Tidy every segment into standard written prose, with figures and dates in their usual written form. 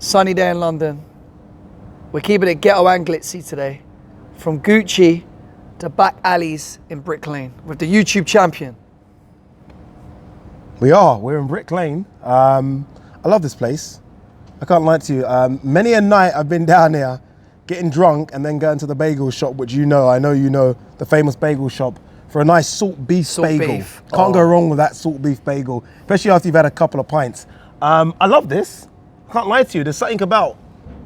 Sunny day in London. We're keeping it ghetto and glitzy today. From Gucci to back alleys in Brick Lane with the YouTube champion. We're in Brick Lane. I love this place. I can't lie to you. Many a night I've been down here getting drunk and then going to the bagel shop, which I know you know, the famous bagel shop, for a nice salt beef bagel. Can't go wrong with that salt beef bagel, especially after you've had a couple of pints. I love this. Can't lie to you. There's something about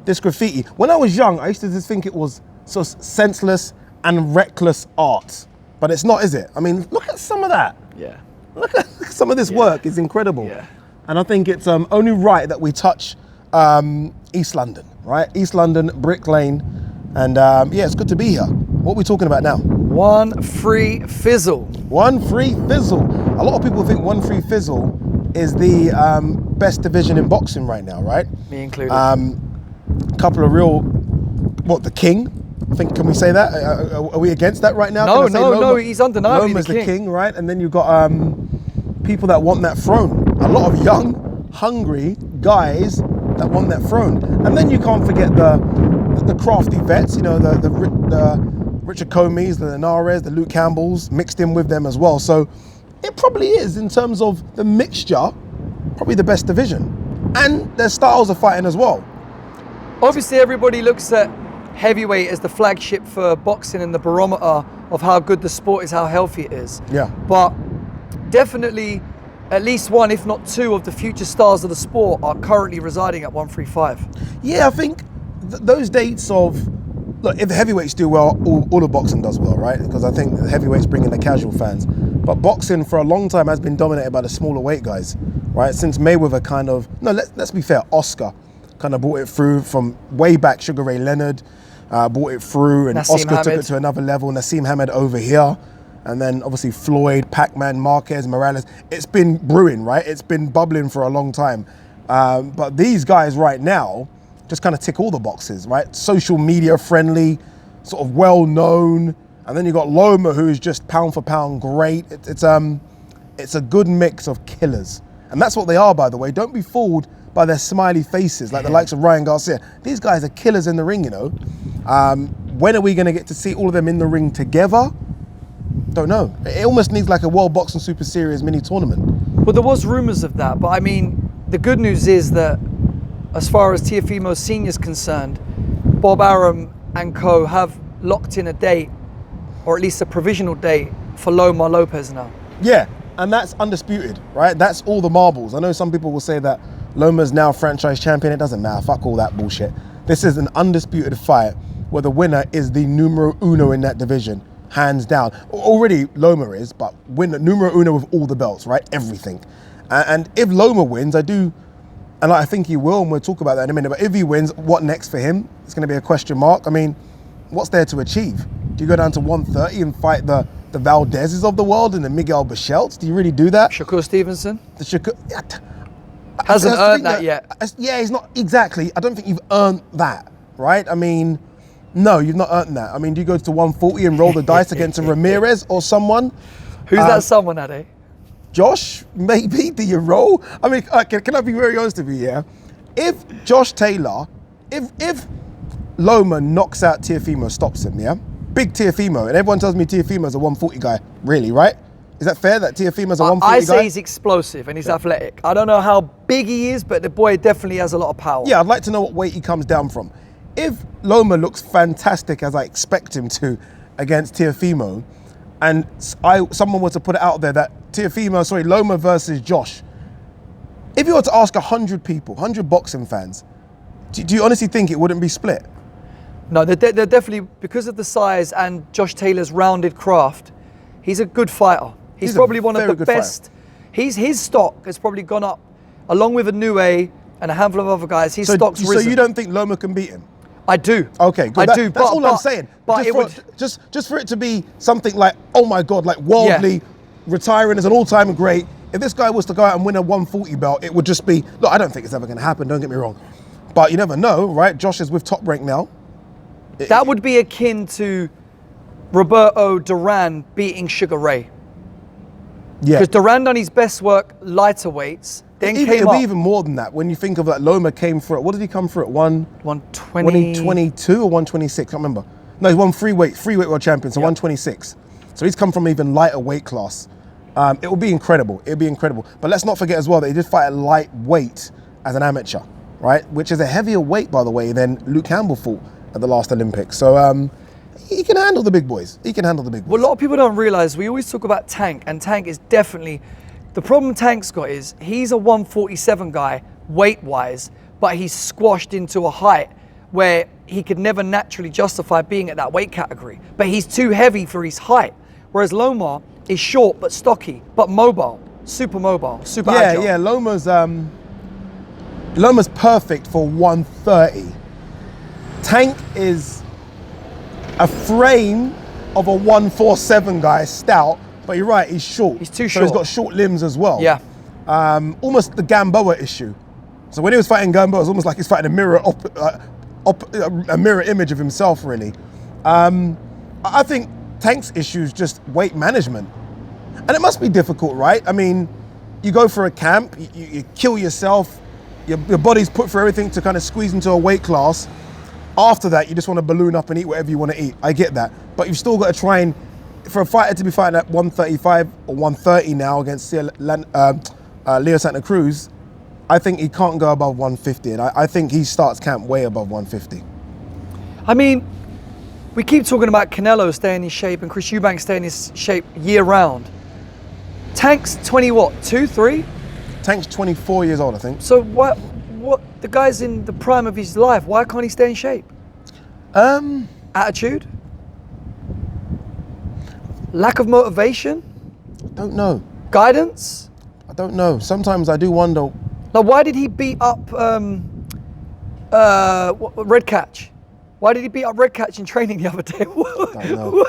this graffiti. When I was young, I used to just think it was so senseless and reckless art, but it's not, is it? I mean, look at some of that. Yeah. Look at some of this work. It's incredible. Yeah. And I think it's only right that we touch East London, right? East London, Brick Lane. And yeah, it's good to be here. What are we talking about now? One Free Fizzle. One Free Fizzle. A lot of people think One Free Fizzle is the best division in boxing right now, right? Me included. Couple of real, the king? I think, can we say that? Are we against that right now? No, he's undeniably Loma's the king, right? And then you've got people that want that throne. A lot of young, hungry guys that want that throne. And then you can't forget the crafty vets, the Richard Comeys, the Linares, the Luke Campbells, mixed in with them as well. So it probably is, in terms of the mixture, probably the best division. And their styles of fighting as well. Obviously, everybody looks at heavyweight as the flagship for boxing and the barometer of how good the sport is, how healthy it is. Yeah. But definitely at least one, if not two, of the future stars of the sport are currently residing at 135. Yeah, I think those dates of, look, if the heavyweights do well, all the boxing does well, right? Because I think the heavyweights bring in the casual fans. But boxing for a long time has been dominated by the smaller weight guys, right? Since Mayweather let's be fair, Oscar kind of brought it through from way back. Sugar Ray Leonard brought it through, and Nassim Oscar took Hamed it to another level. Nassim Hamed over here. And then obviously Floyd, Pac-Man, Marquez, Morales. It's been brewing, right? It's been bubbling for a long time. But these guys right now just kind of tick all the boxes, right? Social media friendly, sort of well known. And then you got Loma, who is just pound for pound great. It's a good mix of killers. And that's what they are, by the way. Don't be fooled by their smiley faces like the likes of Ryan Garcia. These guys are killers in the ring, When are we going to get to see all of them in the ring together? Don't know. It almost needs like a World Boxing Super Series mini tournament. Well, there was rumours of that, but I mean, the good news is that as far as Teofimo Senior is concerned, Bob Arum and co have locked in a date, or at least a provisional date, for Loma and Lopez now. Yeah, and that's undisputed, right? That's all the marbles. I know some people will say that Loma's now franchise champion. It doesn't matter. Fuck all that bullshit. This is an undisputed fight where the winner is the numero uno in that division. Hands down. Already Loma is, but numero uno with all the belts, right? Everything. And if Loma wins, I think he will, and we'll talk about that in a minute, but if he wins, what next for him? It's going to be a question mark. I mean, what's there to achieve? Do you go down to 130 and fight the Valdezes of the world and the Miguel Bichelts? Do you really do that? Shakur Stevenson? Hasn't earned that yet. Yeah, he's not, exactly. I don't think you've earned that, right? I mean, no, you've not earned that. I mean, do you go to 140 and roll the dice against a Ramirez or someone? Who's that someone, Ade? Josh, maybe? Do you roll? I mean, can I be very honest with you, yeah? If Josh Taylor, if Loma knocks out Teofimo, stops him, yeah? Big Teofimo, and everyone tells me Teofimo's a 140 guy. Really, right? Is that fair that Teofimo's a 140 guy? I say he's explosive and he's athletic. I don't know how big he is, but the boy definitely has a lot of power. Yeah, I'd like to know what weight he comes down from. If Loma looks fantastic as I expect him to against Teofimo, and someone were to put it out there that Loma versus Josh, if you were to ask 100 people, 100 boxing fans, do you honestly think it wouldn't be split? No, they're definitely, because of the size and Josh Taylor's rounded craft, he's a good fighter. He's probably one of the best. His stock has probably gone up, along with Inoue and a handful of other guys. His stock's risen. So you don't think Loma can beat him? I do. Okay, good. I do. That's all I'm saying. But just for it to be something like, oh my God, like worldly, retiring as an all-time great. If this guy was to go out and win a 140 belt, it would just be, look, I don't think it's ever going to happen, don't get me wrong. But you never know, right? Josh is with Top Rank now. That would be akin to Roberto Duran beating Sugar Ray. Yeah. Because Duran done his best work lighter weights, then came It'll up. be even more than that. When you think of like Loma came through at, what did he come through at? 120. 122 or 126, I can't remember. No, he's won free weight world champion, so 126. So he's come from even lighter weight class. It will be incredible. It'll be incredible. But let's not forget as well that he did fight at lightweight as an amateur, right? Which is a heavier weight, by the way, than Luke Campbell fought at the last Olympics. So he can handle the big boys. He can handle the big boys. What a lot of people don't realize, we always talk about Tank, and Tank is definitely, the problem Tank's got is he's a 147 guy weight-wise, but he's squashed into a height where he could never naturally justify being at that weight category. But he's too heavy for his height. Whereas Loma is short but stocky, but mobile, super agile. Yeah, Loma's perfect for 130. Tank is a frame of a 147 guy, stout, but you're right, he's short. He's too So short. he's got short limbs as well. Yeah. Almost the Gamboa issue. So when he was fighting Gamboa, it was almost like he's fighting a mirror image of himself, really. I think Tank's issue is just weight management. And it must be difficult, right? I mean, you go for a camp, you kill yourself, your body's put through everything to kind of squeeze into a weight class. After that, you just want to balloon up and eat whatever you want to eat. I get that. But you've still got to try and, for a fighter to be fighting at 135 or 130 now against Leo Santa Cruz, I think he can't go above 150. And I think he starts camp way above 150. I mean, we keep talking about Canelo staying in shape and Chris Eubank staying in shape year round. Tank's 20 what, 2, 3? Tank's 24 years old, I think. So what the guy's in the prime of his life, why can't he stay in shape? Attitude? Lack of motivation? I don't know. Guidance? I don't know. Sometimes I do wonder. Now, why did he beat up Red Catch? Why did he beat up Red Catch in training the other day? I don't know.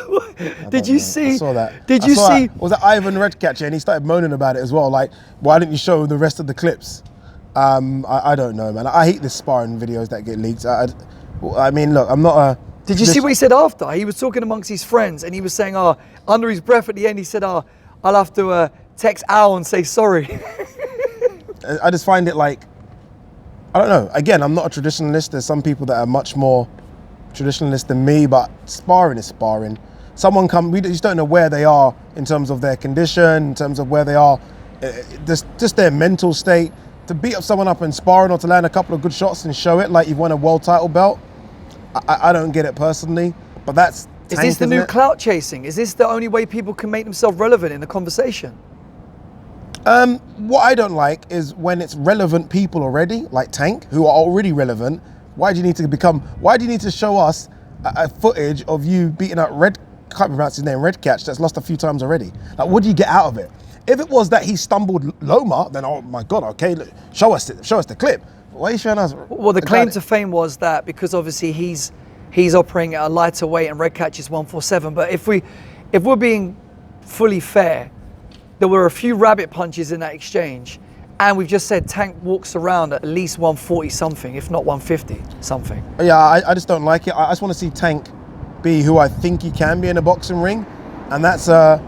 Did you see? I saw that. Did you see? Was that Ivan Redcatcher? And he started moaning about it as well. Like, why didn't you show the rest of the clips? I don't know, man. I hate the sparring videos that get leaked. I mean, look, I'm not a... Did you see what he said after? He was talking amongst his friends and he was saying, under his breath at the end, he said, I'll have to text Al and say sorry. I just find it like, I don't know. Again, I'm not a traditionalist. There's some people that are much more traditionalist than me, but sparring is sparring. We just don't know where they are in terms of their condition, in terms of where they are, just their mental state. To beat up someone up in sparring or to land a couple of good shots and show it like you've won a world title belt, I don't get it personally, but that's Is this the new clout chasing? Is this the only way people can make themselves relevant in the conversation? What I don't like is when it's relevant people already, like Tank, who are already relevant. Why do you need to show us a footage of you beating up can't pronounce his name, Redcatch, that's lost a few times already? Like, what do you get out of it? If it was that he stumbled Loma, then oh my God, okay, look, show us the clip. Why are you showing us? Well, the claim to fame was that because obviously he's operating at a lighter weight and Redcatch is 147. But if we're being fully fair, there were a few rabbit punches in that exchange, and we've just said Tank walks around at least 140 something, if not 150 something. Yeah, I just don't like it. I just want to see Tank be who I think he can be in a boxing ring, and that's a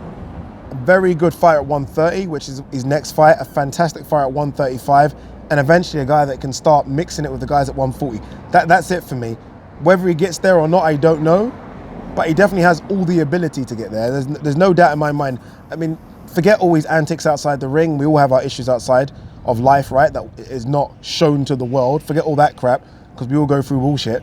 very good fight at 130, which is his next fight, a fantastic fight at 135, and eventually a guy that can start mixing it with the guys at 140. That's it for me. Whether he gets there or not, I don't know, but he definitely has all the ability to get there. There's no doubt in my mind. I mean, forget all his antics outside the ring. We all have our issues outside of life, right? That is not shown to the world. Forget all that crap, because we all go through bullshit.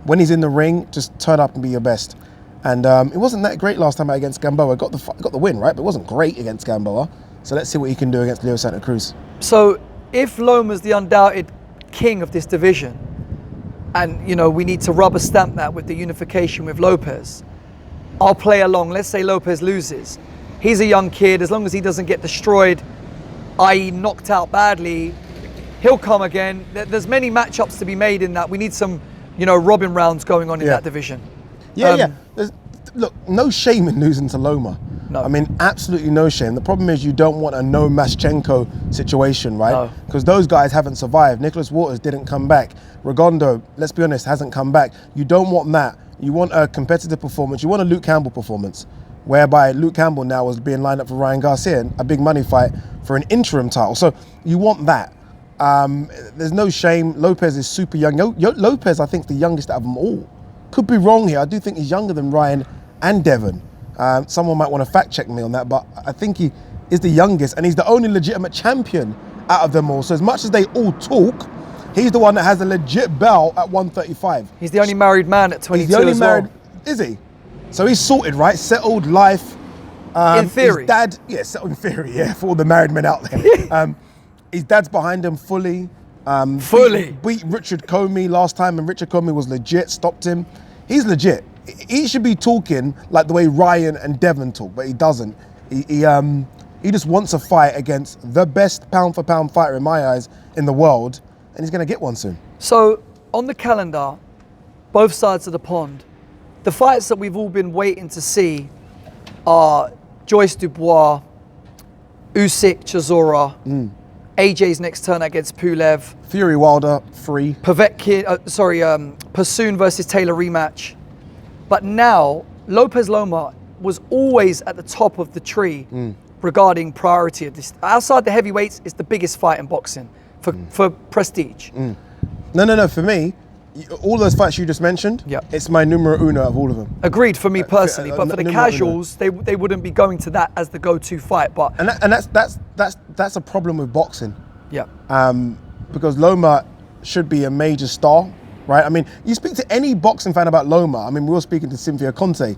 When he's in the ring, just turn up and be your best. And it wasn't that great last time out against Gamboa. Got the win, right? But it wasn't great against Gamboa. So let's see what he can do against Leo Santa Cruz. So if Loma's the undoubted king of this division, and we need to rubber stamp that with the unification with Lopez, I'll play along. Let's say Lopez loses. He's a young kid. As long as he doesn't get destroyed, i.e. knocked out badly, he'll come again. There's many matchups to be made in that. We need some, Robin rounds going on in that division. Yeah. Look, no shame in losing to Loma. No. I mean, absolutely no shame. The problem is you don't want a LOMACHENKO situation, right? Because those guys haven't survived. Nicholas Waters didn't come back. Rigondeaux, let's be honest, hasn't come back. You don't want that. You want a competitive performance. You want a Luke Campbell performance. whereby Luke Campbell now was being lined up for Ryan Garcia, a big money fight for an interim title. So you want that. There's no shame. Lopez is super young. Lopez, I think, the youngest out of them all. Could be wrong here. I do think he's younger than Ryan and Devon. Someone might want to fact check me on that, but I think he is the youngest, and he's the only legitimate champion out of them all. So as much as they all talk, he's the one that has a legit belt at 135. He's the only married man at 22 He's the only as well. married, is he? So he's sorted, right? Settled life. In theory. His dad, yeah, settled in theory, yeah, for all the married men out there. His dad's behind him fully. Beat Richard Comey last time, and Richard Comey was legit, stopped him. He's legit. He should be talking like the way Ryan and Devon talk, but he doesn't. He just wants a fight against the best pound for pound fighter in my eyes in the world, and he's going to get one soon. So on the calendar, both sides of the pond, the fights that we've all been waiting to see are Joyce Dubois, Usyk Chisora, AJ's next turn against Pulev, Fury Wilder, free. Pursoon versus Taylor rematch. But now, Lopez Loma was always at the top of the tree regarding priority of this. Outside the heavyweights, it's the biggest fight in boxing for prestige. No, for me, all those fights you just mentioned, it's my numero uno of all of them. Agreed for me personally, but for the casuals, they wouldn't be going to that as the go-to fight. But that's a problem with boxing. Yeah. Because Loma should be a major star, right? I mean, you speak to any boxing fan about Loma. I mean, we were speaking to Cynthia Conte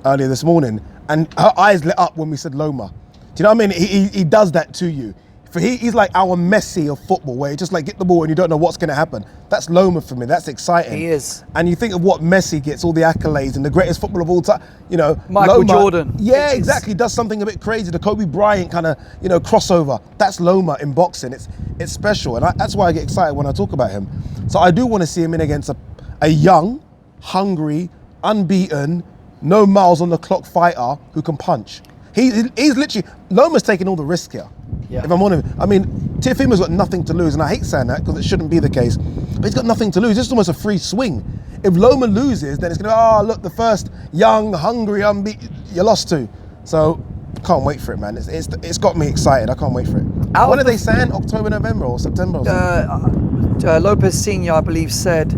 earlier this morning, and her eyes lit up when we said Loma. Do you know what I mean? He does that to you. He's like our Messi of football, where you just like get the ball and you don't know what's going to happen. That's Loma for me. That's exciting. He is. And you think of what Messi gets, all the accolades and the greatest footballer of all time. You know, Michael Loma, Jordan. Yeah, exactly. Does something a bit crazy. The Kobe Bryant kind of, crossover. That's Loma in boxing. It's special, and that's why I get excited when I talk about him. So I do want to see him in against a young, hungry, unbeaten, no miles on the clock fighter who can punch. He's literally, Loma's taking all the risk here. Yeah. If I'm honest, I mean, Teofimo's got nothing to lose, and I hate saying that because it shouldn't be the case, but he's got nothing to lose. It's almost a free swing. If Loma loses, then it's going to look, the first young, hungry, unbeaten, you lost to. So, can't wait for it, man. It's got me excited. I can't wait for it. When are they saying? October, November, or September? Or Lopez Senior, I believe, said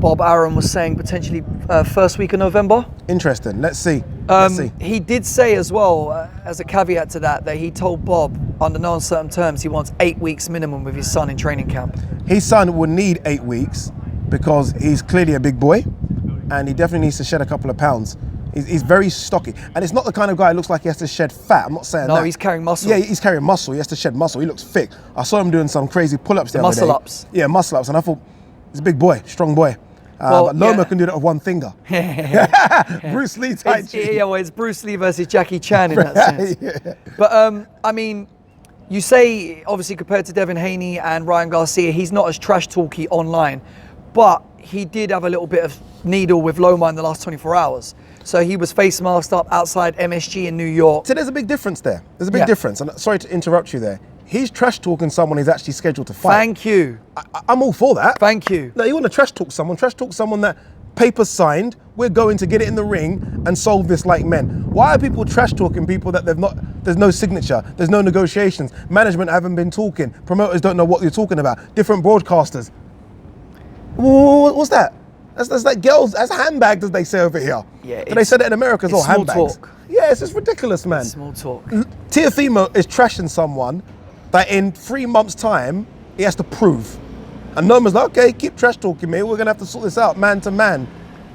Bob Arum was saying potentially first week of November. Interesting. Let's see. He did say as well, as a caveat to that he told Bob, under no uncertain terms, he wants 8 weeks minimum with his son in training camp. His son will need 8 weeks because he's clearly a big boy, and he definitely needs to shed a couple of pounds. He's very stocky, and it's not the kind of guy who looks like he has to shed fat. I'm not saying that. No, he's carrying muscle. Yeah, he's carrying muscle. He has to shed muscle. He looks thick. I saw him doing some crazy pull-ups the other day. Muscle ups. Yeah, muscle ups, and I thought, he's a big boy, strong boy. But Loma can do that with one finger. Bruce Lee type. It's Bruce Lee versus Jackie Chan in that sense. Yeah. But I mean, you say obviously compared to Devin Haney and Ryan Garcia, he's not as trash talky online, but he did have a little bit of needle with Loma in the last 24 hours. So he was face masked up outside MSG in New York. So there's a big difference there. There's a big difference. And sorry to interrupt you there. He's trash talking someone he's actually scheduled to fight. Thank you. I'm all for that. Thank you. No, you want to trash talk someone that paper's signed, we're going to get it in the ring and solve this like men. Why are people trash talking people that there's no signature, there's no negotiations, management haven't been talking, promoters don't know what you're talking about, different broadcasters. What's that? That's like girls, that's handbags as they say over here. Yeah, they say that in America as well, handbags. Talk. Yeah, it's just ridiculous, man. It's small talk. Teofimo is trashing someone that in 3 months' time, he has to prove. And Noma's like, okay, keep trash talking me. We're going to have to sort this out man to man.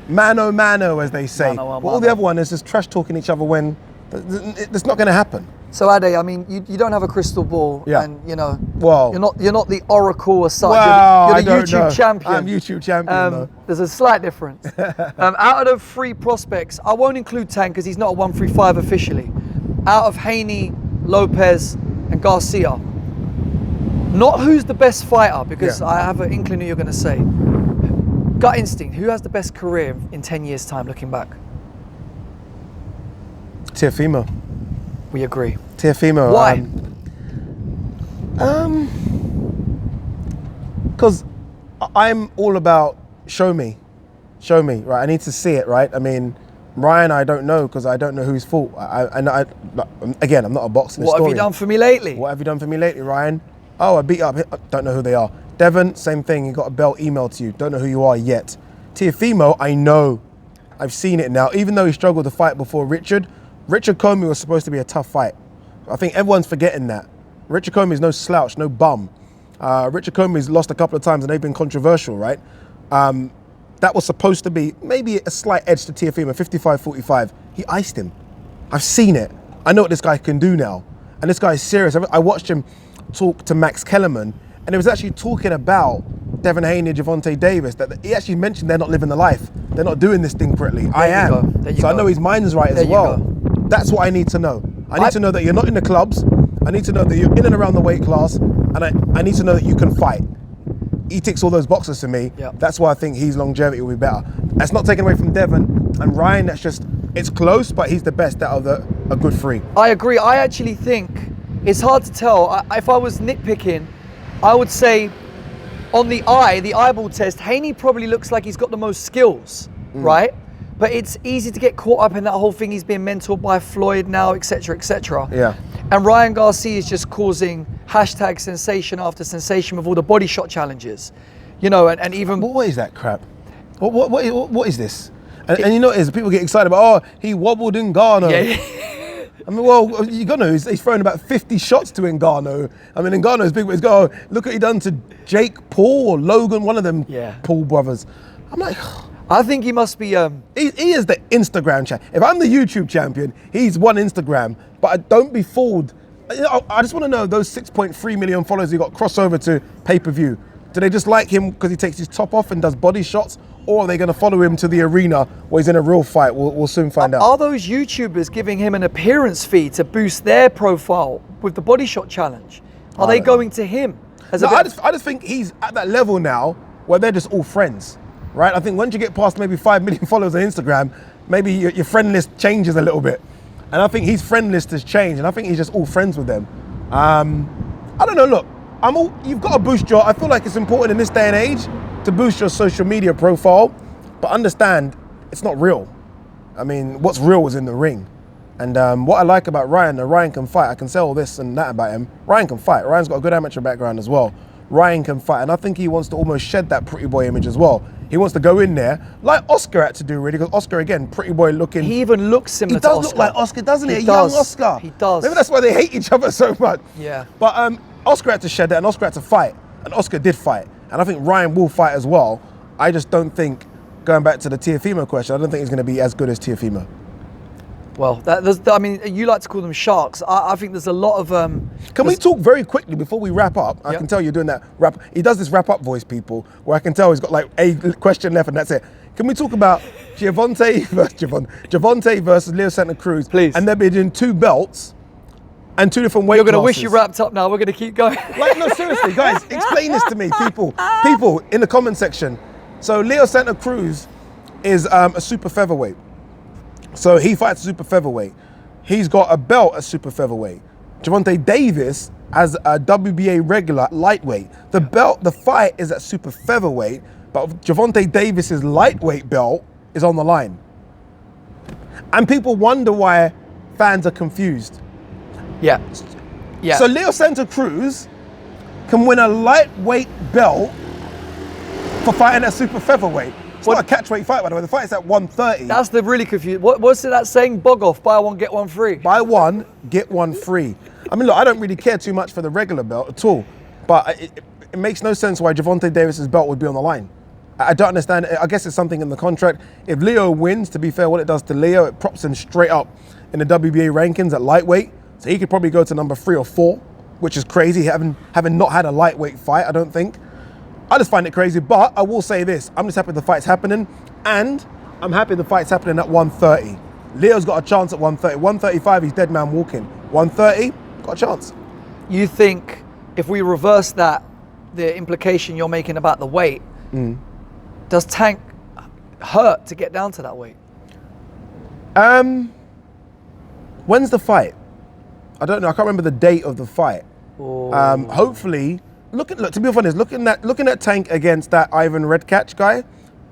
Mano mano, as they say. But all the other one is just trash talking each other when it's not going to happen. So Ade, I mean, you don't have a crystal ball, and you're not the oracle as such. Well, you're the YouTube champion. I'm YouTube champion. Though. There's a slight difference. Out of the 3 prospects, I won't include Tank because he's not a 135 officially. Out of Haney, Lopez, and Garcia, not who's the best fighter, because I have an inkling who you're going to say. Gut instinct, who has the best career in 10 years' time looking back? Teofimo. We agree. Teofimo. Why? Because I'm all about show me, right? I need to see it, right? I mean, Ryan, I don't know because I don't know whose fault. Again, I'm not a boxing historian. What have you done for me lately? What have you done for me lately, Ryan? Oh, I beat up. I don't know who they are. Devon, same thing. You got a belt emailed to you. Don't know who you are yet. Teofimo, I know. I've seen it now. Even though he struggled to fight before Richard Comey was supposed to be a tough fight. I think everyone's forgetting that. Richard Comey is no slouch, no bum. Richard Comey's lost a couple of times and they've been controversial, right? That was supposed to be maybe a slight edge to Teofimo, 55-45. He iced him. I've seen it. I know what this guy can do now. And this guy is serious. I watched him talk to Max Kellerman, and he was actually talking about Devin Haney, Gervonta Davis, that he actually mentioned they're not living the life. They're not doing this thing correctly. I am. So I know his mind is right as well. That's what I need to know. I need to know that you're not in the clubs. I need to know that you're in and around the weight class, and I need to know that you can fight. He ticks all those boxes for me. Yep. That's why I think his longevity will be better. That's not taken away from Devon and Ryan. That's just, it's close, but he's the best out of a good three. I agree. I actually think it's hard to tell. If I was nitpicking, I would say on the eyeball test, Haney probably looks like he's got the most skills, right? But it's easy to get caught up in that whole thing. He's being mentored by Floyd now, etc., etc. Yeah. And Ryan Garcia is just causing hashtag sensation after sensation with all the body shot challenges, you know, and even. What is that crap? What is this? And you know, people get excited about, oh, he wobbled Ngannou. Yeah. I mean, well, you got to know, he's thrown about 50 shots to Ngannou. I mean, Ngannou's big, but he's got, look what he done to Jake Paul or Logan, one of them Paul brothers. I'm like, I think he must be. He is the Instagram champion. If I'm the YouTube champion, he's won Instagram. But don't be fooled. I just want to know, those 6.3 million followers he got crossover to pay-per-view. Do they just like him because he takes his top off and does body shots? Or are they going to follow him to the arena where he's in a real fight? We'll soon find out. Are those YouTubers giving him an appearance fee to boost their profile with the body shot challenge? Are they going to him? I just think he's at that level now where they're just all friends, right? I think once you get past maybe 5 million followers on Instagram, maybe your friend list changes a little bit. And I think his friend list has changed, and I think he's just all friends with them. I don't know, look, you've got to boost I feel like it's important in this day and age to boost your social media profile, but understand it's not real. I mean, what's real is in the ring. And what I like about Ryan, that Ryan can fight. I can say all this and that about him. Ryan can fight. Ryan's got a good amateur background as well. Ryan can fight, and I think he wants to almost shed that pretty boy image as well. He wants to go in there, like Oscar had to do really, because Oscar, again, pretty boy looking. He even looks similar to Oscar. He does look like Oscar, doesn't he? He A does. young Oscar. He does. Maybe that's why they hate each other so much. Yeah. But Oscar had to shed that, and Oscar had to fight, and Oscar did fight. And I think Ryan will fight as well. I just don't think, going back to the Teofimo question, I don't think he's going to be as good as Teofimo. Well, I mean, you like to call them sharks. I think there's a lot of. Can we talk very quickly before we wrap up? I can tell you're doing that wrap. He does this wrap up voice, people, where I can tell he's got like a question left and that's it. Can we talk about Gervonta versus Leo Santa Cruz? Please. And they're doing 2 belts and 2 different weight You're going to classes. wish you wrapped up now. We're going to keep going. Like, no, seriously, guys, explain this to me, people in the comment section. So Leo Santa Cruz is a super featherweight. So he fights super featherweight. He's got a belt at super featherweight. Gervonta Davis has a WBA regular lightweight. The fight is at super featherweight, but Gervonta Davis's lightweight belt is on the line. And people wonder why fans are confused. Yeah. So Leo Santa Cruz can win a lightweight belt for fighting at super featherweight. It's not a catchweight fight, by the way. The fight is at 130. That's the really confused. What's that saying? Bog off, buy one, get one free. Buy one, get one free. I mean, look, I don't really care too much for the regular belt at all, but it makes no sense why Gervonta Davis's belt would be on the line. I don't understand. I guess it's something in the contract. If Leo wins, to be fair, what it does to Leo, it props him straight up in the WBA rankings at lightweight. So he could probably go to number 3 or 4, which is crazy, having not had a lightweight fight, I don't think. I just find it crazy, but I will say this. I'm just happy the fight's happening, and I'm happy the fight's happening at 130. Leo's got a chance at 130. 135, he's dead man walking. 130, got a chance. You think if we reverse that, the implication you're making about the weight, does Tank hurt to get down to that weight? When's the fight? I don't know. I can't remember the date of the fight. Hopefully. Look, to be honest, looking at Tank against that Ivan Redkach guy,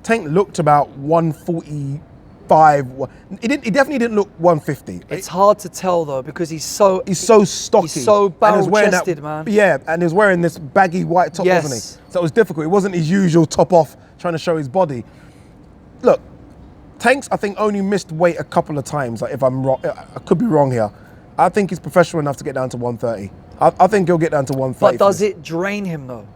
Tank looked about 140, He definitely didn't look 150. It's hard to tell though because he's so stocky. He's so barrel-chested, man. Yeah, and he was wearing this baggy white top, wasn't he? So it was difficult. It wasn't his usual top off, trying to show his body. Look, Tanks, I think, only missed weight a couple of times. Like, if I'm wrong, I could be wrong here. I think he's professional enough to get down to 130. I think he'll get down to 130. But does it drain him though?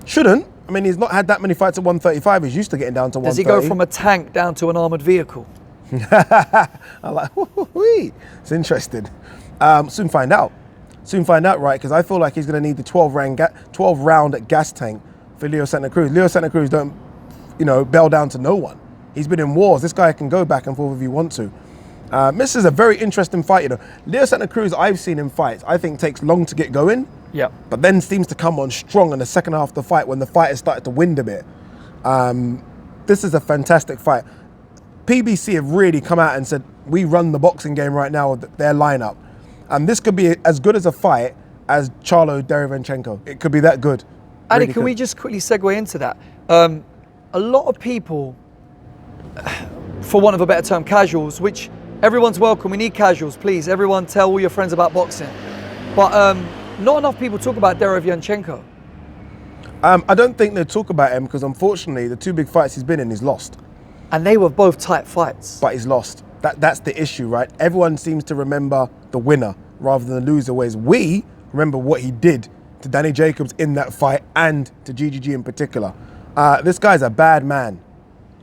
Shouldn't. I mean, he's not had that many fights at 135. He's used to getting down to 130. Does he go from a tank down to an armoured vehicle? I like, it's interesting. Soon find out. Soon find out, right? Because I feel like he's going to need the 12-round gas tank for Leo Santa Cruz. Leo Santa Cruz don't, bail down to no one. He's been in wars. This guy can go back and forth if he wants to. This is a very interesting fight, Leo Santa Cruz, I've seen in fights, I think takes long to get going. Yeah. But then seems to come on strong in the second half of the fight when the fight has started to wind a bit. This is a fantastic fight. PBC have really come out and said, we run the boxing game right now with their lineup. And this could be as good as a fight as Charlo Derevyanchenko. It could be that good. Andy, can we just quickly segue into that? A lot of people, for want of a better term, casuals, which everyone's welcome. We need casuals, please. Everyone tell all your friends about boxing. But not enough people talk about Derevyanchenko. I don't think they talk about him because, unfortunately, the two big fights he's been in, he's lost. And they were both tight fights. But he's lost. That's the issue, right? Everyone seems to remember the winner rather than the loser, whereas we remember what he did to Danny Jacobs in that fight and to GGG in particular. This guy's a bad man.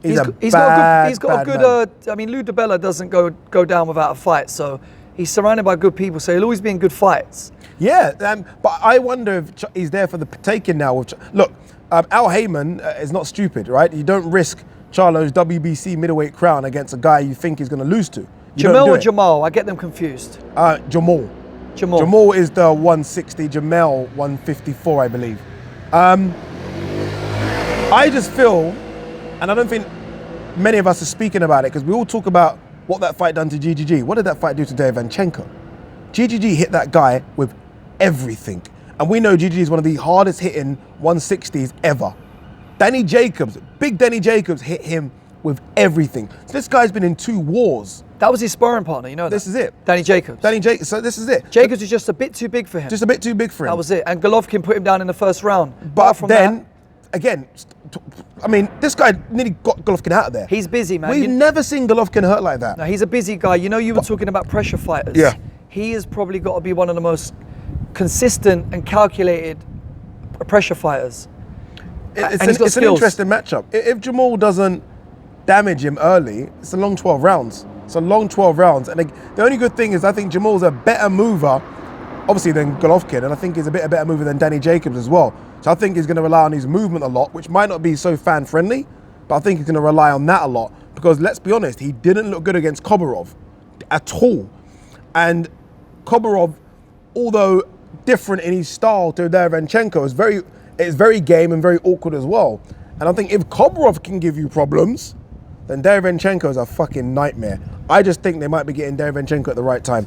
He's got a good. I mean, Lou DiBella doesn't go down without a fight, so he's surrounded by good people, so he'll always be in good fights. Yeah, but I wonder if he's there for the taking now. Look, Al Heyman is not stupid, right? You don't risk Charlo's WBC middleweight crown against a guy you think he's going to lose to. Jamel or Jamal? I get them confused. Jamal. Jamal is the 160, Jamel 154, I believe. I just feel, and I don't think many of us are speaking about it because we all talk about what that fight done to GGG. What did that fight do to Derevyanchenko? GGG hit that guy with everything. And we know GGG is one of the hardest hitting 160s ever. Danny Jacobs, big Danny Jacobs hit him with everything. So this guy's been in 2 wars. That was his sparring partner, you know that? This is it. Danny Jacobs. So this is it. Jacobs is just a bit too big for him. Just a bit too big for him. That was it. And Golovkin put him down in the first round. But then, again, I mean, this guy nearly got Golovkin out of there. He's busy, man. We've never seen Golovkin hurt like that. No, he's a busy guy. You know, you were talking about pressure fighters. Yeah. He has probably got to be one of the most consistent and calculated pressure fighters. It's an interesting matchup. If Jamal doesn't damage him early, it's a long 12 rounds. It's a long 12 rounds. And the only good thing is I think Jamal's a better mover, obviously, than Golovkin. And I think he's a better mover than Danny Jacobs as well. So I think he's going to rely on his movement a lot, which might not be so fan-friendly, but I think he's going to rely on that a lot. Because let's be honest, he didn't look good against Kobarov at all. And Kobarov, although different in his style to Derevyanchenko, is very game and very awkward as well. And I think if Kobarov can give you problems, then Derevyanchenko is a fucking nightmare. I just think they might be getting Derevyanchenko at the right time.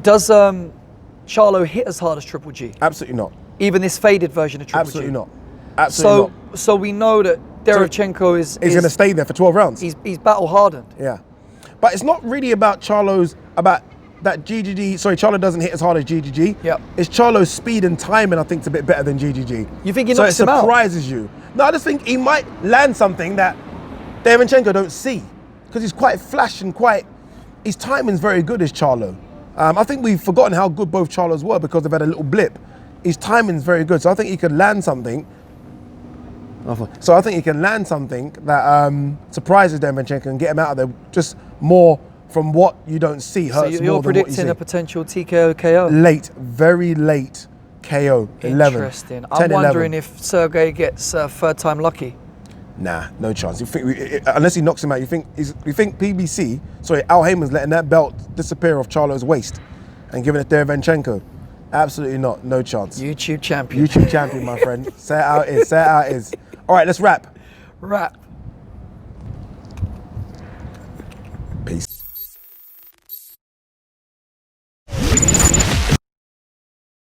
Does Charlo hit as hard as Triple G? Absolutely not. Even this faded version of Triple G? Absolutely not. Absolutely not. So we know that Derevyanchenko is going to stay there for 12 rounds. He's battle hardened. Yeah. But it's not really about Charlo doesn't hit as hard as GGG. Yep. It's Charlo's speed and timing, I think, is a bit better than GGG. You think he knocks him out? So it surprises you. No, I just think he might land something that Derevyanchenko don't see. Because he's quite flash and his timing's very good as Charlo. I think we've forgotten how good both Charlos were because they've had a little blip. His timing's very good. So I think he could land something. That surprises Derevyanchenko and get him out of there just more from what you don't see. Hurts so you're more predicting than what you see. a potential TKO KO? Late, very late KO. 11. Interesting. I'm wondering if Sergey gets third time lucky. Nah, no chance. You think unless he knocks him out, you think Al Heyman's letting that belt disappear off Charlo's waist and giving it to Derevyanchenko? Absolutely not. No chance. YouTube champion. YouTube champion, my friend. Say it how it is. Say it how it is. All right, let's wrap. Wrap. Peace.